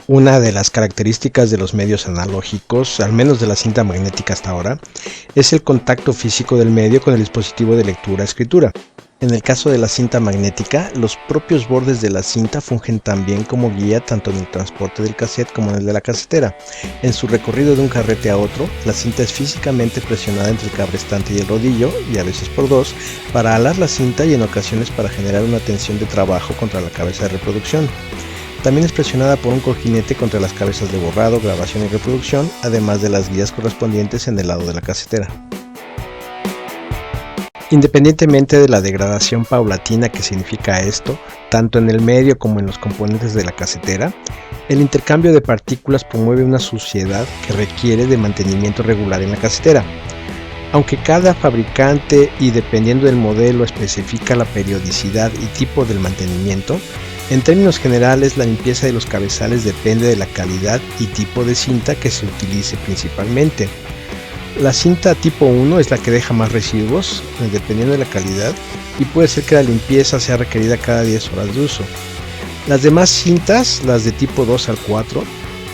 Una de las características de los medios analógicos, al menos de la cinta magnética hasta ahora, es el contacto físico del medio con el dispositivo de lectura-escritura. En el caso de la cinta magnética, los propios bordes de la cinta fungen también como guía tanto en el transporte del cassette como en el de la casetera. En su recorrido de un carrete a otro, la cinta es físicamente presionada entre el cabrestante y el rodillo, y a veces por dos, para alar la cinta y en ocasiones para generar una tensión de trabajo contra la cabeza de reproducción. También es presionada por un cojinete contra las cabezas de borrado, grabación y reproducción, además de las guías correspondientes en el lado de la casetera. Independientemente de la degradación paulatina que significa esto, tanto en el medio como en los componentes de la casetera, el intercambio de partículas promueve una suciedad que requiere de mantenimiento regular en la casetera. Aunque cada fabricante y dependiendo del modelo especifica la periodicidad y tipo del mantenimiento, en términos generales la limpieza de los cabezales depende de la calidad y tipo de cinta que se utilice principalmente. La cinta tipo 1 es la que deja más residuos, dependiendo de la calidad, y puede ser que la limpieza sea requerida cada 10 horas de uso. Las demás cintas, las de tipo 2 al 4,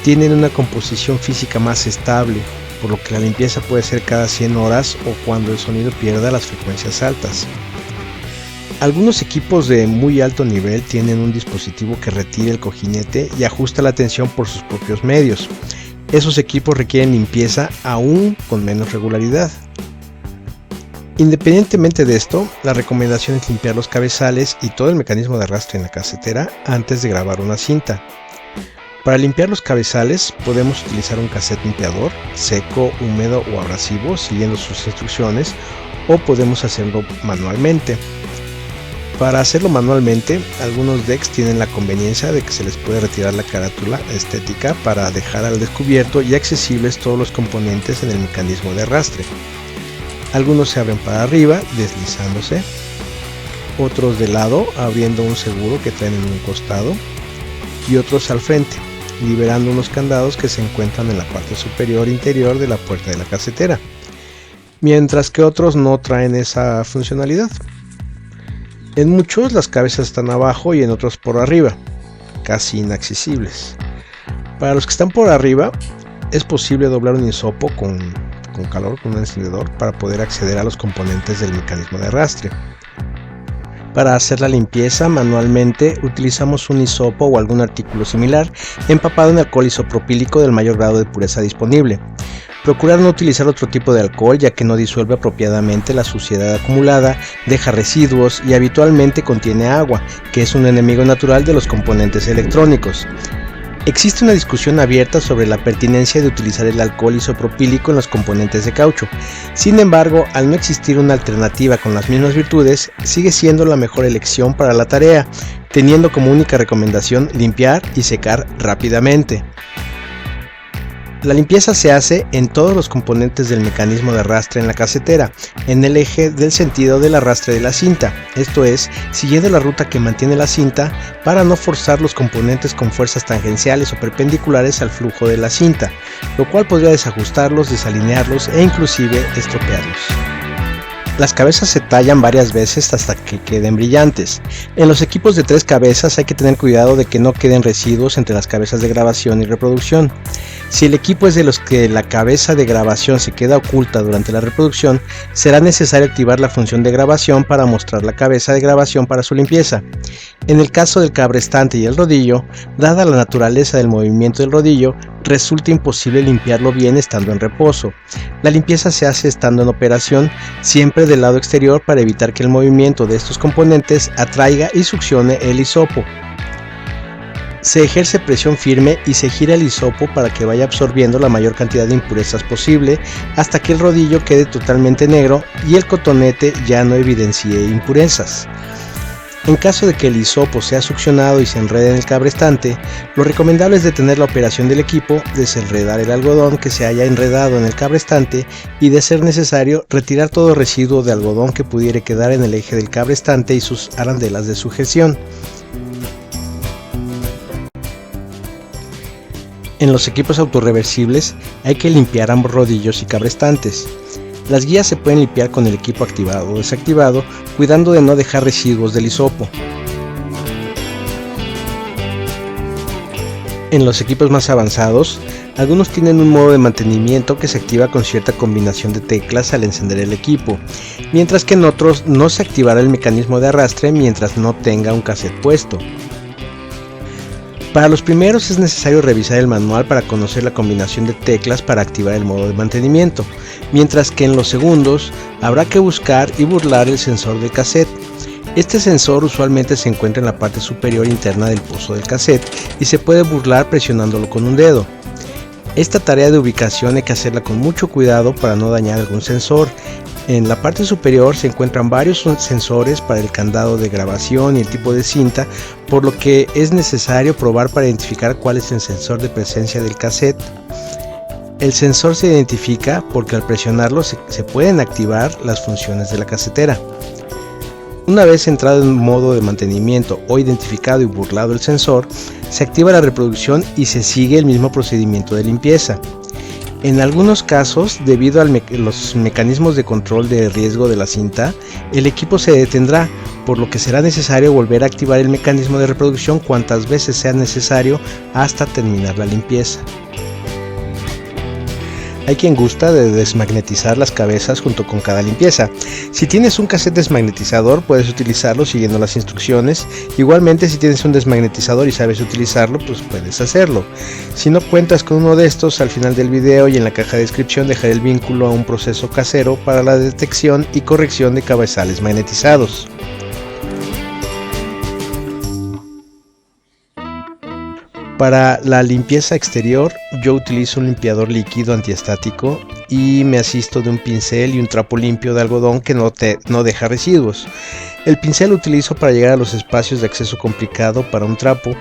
tienen una composición física más estable, por lo que la limpieza puede ser cada 100 horas o cuando el sonido pierda las frecuencias altas. Algunos equipos de muy alto nivel tienen un dispositivo que retira el cojinete y ajusta la tensión por sus propios medios. Esos equipos requieren limpieza aún con menos regularidad. Independientemente de esto, la recomendación es limpiar los cabezales y todo el mecanismo de arrastre en la casetera antes de grabar una cinta. Para limpiar los cabezales podemos utilizar un cassette limpiador, seco, húmedo o abrasivo, siguiendo sus instrucciones, o podemos hacerlo manualmente. Para hacerlo manualmente, algunos decks tienen la conveniencia de que se les puede retirar la carátula estética para dejar al descubierto y accesibles todos los componentes en el mecanismo de arrastre. Algunos se abren para arriba, deslizándose, otros de lado, abriendo un seguro que traen en un costado, y otros al frente, liberando unos candados que se encuentran en la parte superior interior de la puerta de la casetera, mientras que otros no traen esa funcionalidad. En muchos las cabezas están abajo y en otros por arriba, casi inaccesibles. Para los que están por arriba, es posible doblar un hisopo con calor, con un encendedor, para poder acceder a los componentes del mecanismo de arrastre. Para hacer la limpieza manualmente, utilizamos un hisopo o algún artículo similar, empapado en alcohol isopropílico del mayor grado de pureza disponible. Procurar no utilizar otro tipo de alcohol, ya que no disuelve apropiadamente la suciedad acumulada, deja residuos y habitualmente contiene agua, que es un enemigo natural de los componentes electrónicos. Existe una discusión abierta sobre la pertinencia de utilizar el alcohol isopropílico en los componentes de caucho. Sin embargo, al no existir una alternativa con las mismas virtudes, sigue siendo la mejor elección para la tarea, teniendo como única recomendación limpiar y secar rápidamente. La limpieza se hace en todos los componentes del mecanismo de arrastre en la casetera, en el eje del sentido del arrastre de la cinta, esto es, siguiendo la ruta que mantiene la cinta para no forzar los componentes con fuerzas tangenciales o perpendiculares al flujo de la cinta, lo cual podría desajustarlos, desalinearlos e inclusive estropearlos. Las cabezas se tallan varias veces hasta que queden brillantes. En los equipos de 3 cabezas hay que tener cuidado de que no queden residuos entre las cabezas de grabación y reproducción. Si el equipo es de los que la cabeza de grabación se queda oculta durante la reproducción, será necesario activar la función de grabación para mostrar la cabeza de grabación para su limpieza. En el caso del cabrestante y el rodillo, dada la naturaleza del movimiento del rodillo, resulta imposible limpiarlo bien estando en reposo. La limpieza se hace estando en operación, siempre del lado exterior para evitar que el movimiento de estos componentes atraiga y succione el hisopo. Se ejerce presión firme y se gira el hisopo para que vaya absorbiendo la mayor cantidad de impurezas posible hasta que el rodillo quede totalmente negro y el cotonete ya no evidencie impurezas. En caso de que el hisopo sea succionado y se enrede en el cabrestante, lo recomendable es detener la operación del equipo, desenredar el algodón que se haya enredado en el cabrestante y, de ser necesario, retirar todo residuo de algodón que pudiera quedar en el eje del cabrestante y sus arandelas de sujeción. En los equipos autorreversibles hay que limpiar ambos rodillos y cabrestantes. Las guías se pueden limpiar con el equipo activado o desactivado, cuidando de no dejar residuos del hisopo. En los equipos más avanzados, algunos tienen un modo de mantenimiento que se activa con cierta combinación de teclas al encender el equipo, mientras que en otros no se activará el mecanismo de arrastre mientras no tenga un cassette puesto. Para los primeros es necesario revisar el manual para conocer la combinación de teclas para activar el modo de mantenimiento, mientras que en los segundos habrá que buscar y burlar el sensor del cassette. Este sensor usualmente se encuentra en la parte superior interna del pozo del cassette y se puede burlar presionándolo con un dedo. Esta tarea de ubicación hay que hacerla con mucho cuidado para no dañar algún sensor. En la parte superior se encuentran varios sensores para el candado de grabación y el tipo de cinta, por lo que es necesario probar para identificar cuál es el sensor de presencia del cassette. El sensor se identifica porque al presionarlo se pueden activar las funciones de la casetera. Una vez entrado en modo de mantenimiento o identificado y burlado el sensor, se activa la reproducción y se sigue el mismo procedimiento de limpieza. En algunos casos, debido a los mecanismos de control de riesgo de la cinta, el equipo se detendrá, por lo que será necesario volver a activar el mecanismo de reproducción cuantas veces sea necesario hasta terminar la limpieza. Hay quien gusta de desmagnetizar las cabezas junto con cada limpieza. Si tienes un cassette desmagnetizador, puedes utilizarlo siguiendo las instrucciones. Igualmente, si tienes un desmagnetizador y sabes utilizarlo, pues puedes hacerlo. Si no cuentas con uno de estos, al final del video y en la caja de descripción dejaré el vínculo a un proceso casero para la detección y corrección de cabezales magnetizados. Para la limpieza exterior, yo utilizo un limpiador líquido antiestático y me asisto de un pincel y un trapo limpio de algodón que no deja residuos. El pincel lo utilizo para llegar a los espacios de acceso complicado para un trapo,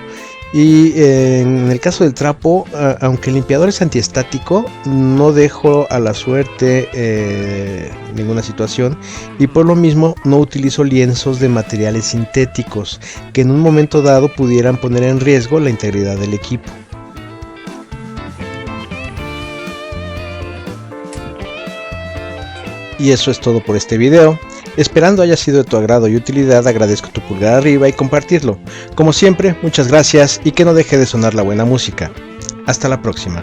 y en el caso del trapo, aunque el limpiador es antiestático, no dejo a la suerte ninguna situación, y por lo mismo no utilizo lienzos de materiales sintéticos que en un momento dado pudieran poner en riesgo la integridad del equipo. Y eso es todo por este video. Esperando haya sido de tu agrado y utilidad, agradezco tu pulgar arriba y compartirlo. Como siempre, muchas gracias y que no deje de sonar la buena música. Hasta la próxima.